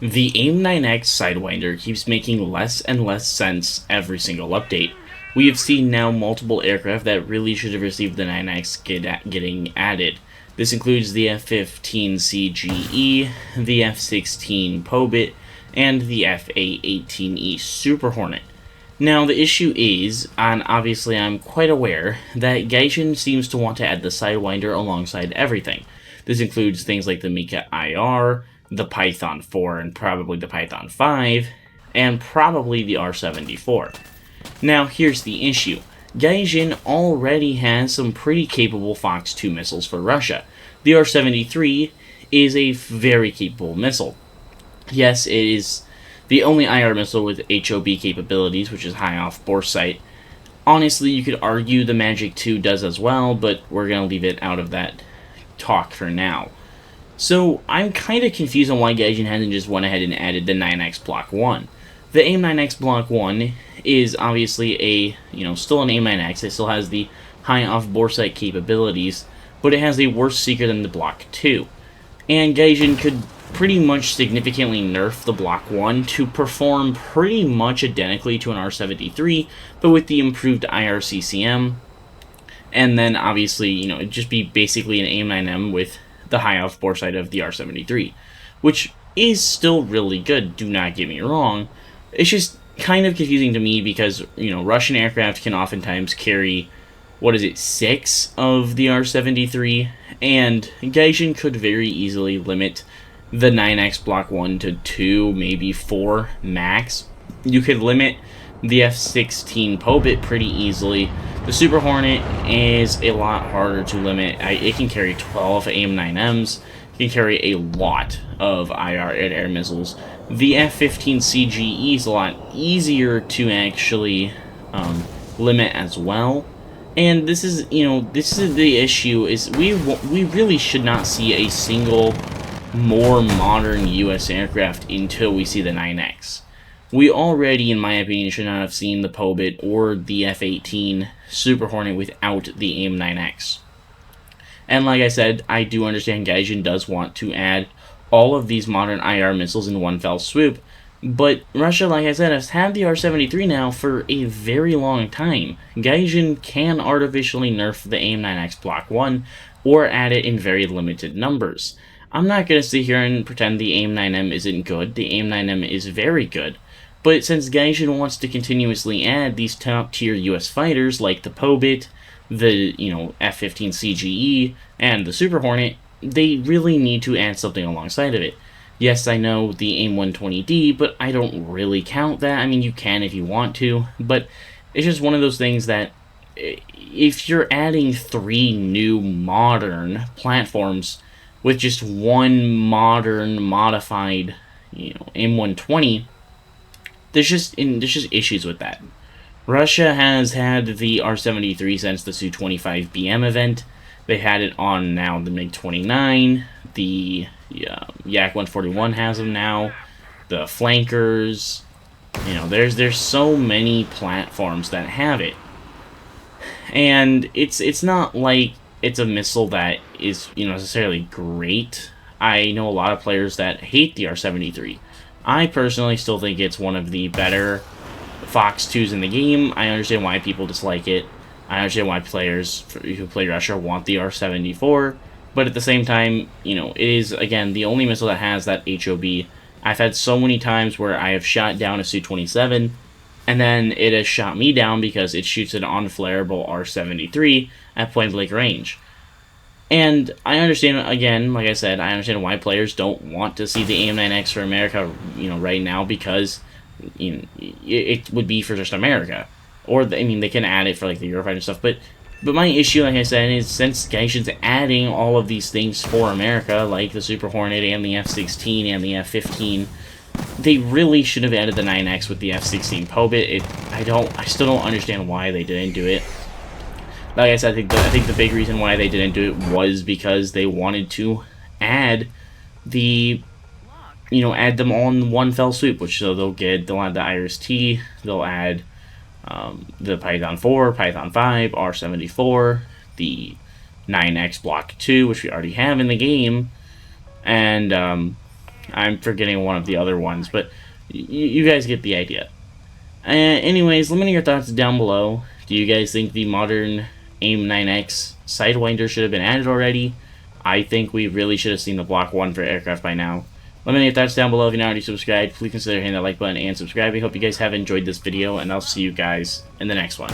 The AIM-9X Sidewinder keeps making less and less sense every single update. We have seen now multiple aircraft that really should have received the 9X getting added. This includes the F-15 CGE, the F-16 Pobit, and the FA-18E Super Hornet. Now, the issue is, and obviously I'm quite aware, that Gaijin seems to want to add the Sidewinder alongside everything. This includes things like the Mika IR, the Python 4, and probably the Python 5, and probably the R-74. Now, here's the issue. Gaijin already has some pretty capable Fox 2 missiles for Russia. The R-73 is a very capable missile. Yes, it is the only IR missile with HOB capabilities, which is high off bore sight. Honestly, you could argue the Magic 2 does as well, but we're going to leave it out of that talk for now. So I'm kind of confused on why Gaijin hasn't just went ahead and added the 9X Block 1. The AIM-9X Block 1 is obviously still an AIM-9X. It still has the high off-bore sight capabilities, but it has a worse seeker than the Block 2. And Gaijin could pretty much significantly nerf the Block 1 to perform pretty much identically to an R-73, but with the improved IRCCM. And then obviously, it'd just be basically an AIM-9M with the high off-bore sight of the R-73, which is still really good, do not get me wrong. It's just kind of confusing to me because, Russian aircraft can oftentimes carry, 6 of the R-73, and Gaijin could very easily limit the 9X Block 1 to 2, maybe 4 max. You could limit the F-16 Pobit pretty easily. The Super Hornet is a lot harder to limit. It can carry 12 AIM-9Ms. It can carry a lot of IR air missiles. The F-15 CGE is a lot easier to actually limit as well. And this is the issue, is we really should not see a single more modern US aircraft until we see the 9X. We already, in my opinion, should not have seen the Pobit or the F-18 Super Hornet without the AIM-9X. And like I said, I do understand Gaijin does want to add all of these modern IR missiles in one fell swoop, but Russia, like I said, has had the R-73 now for a very long time. Gaijin can artificially nerf the AIM-9X Block 1 or add it in very limited numbers. I'm not going to sit here and pretend the AIM-9M isn't good. The AIM-9M is very good. But since Gaijin wants to continuously add these top-tier US fighters like the Pobit, the F-15 CGE, and the Super Hornet, they really need to add something alongside of it. Yes, I know the AIM-120D, but I don't really count that. I mean, you can if you want to, but it's just one of those things that if you're adding 3 new modern platforms with just one modern modified AIM-120, there's just issues with that. Russia has had the R-73 since the Su-25BM event. They had it on now the MiG-29. The Yak-141 has them now. The flankers. There's so many platforms that have it, and it's not like it's a missile that is necessarily great. I know a lot of players that hate the R-73. I personally still think it's one of the better Fox 2s in the game. I understand why people dislike it. I understand why players who play Russia want the R-74. But at the same time, it is, again, the only missile that has that HOB. I've had so many times where I have shot down a Su-27, and then it has shot me down because it shoots an unflareable R-73 at point-blank range. And I understand, again, like I said, I understand why players don't want to see the AIM-9X for America, right now, because, it would be for just America. Or, they can add it for, the Eurofighter and stuff, but my issue, like I said, is since Gaijin's adding all of these things for America, like the Super Hornet and the F-16 and the F-15, they really should have added the 9X with the F-16 Pobit. I still don't understand why they didn't do it. Like I said, I think the big reason why they didn't do it was because they wanted to add add them all in one fell swoop, which so they'll add the Iris-T, they'll add the Python 4, Python 5, R-74, the 9X Block 2, which we already have in the game, and I'm forgetting one of the other ones, but you guys get the idea. Anyways, let me know your thoughts down below. Do you guys think the modern AIM-9X Sidewinder should have been added already? I think we really should have seen the Block 1 for aircraft by now. Let me know your thoughts down below. If you're not already subscribed, please consider hitting that like button and subscribing. Hope you guys have enjoyed this video, and I'll see you guys in the next one.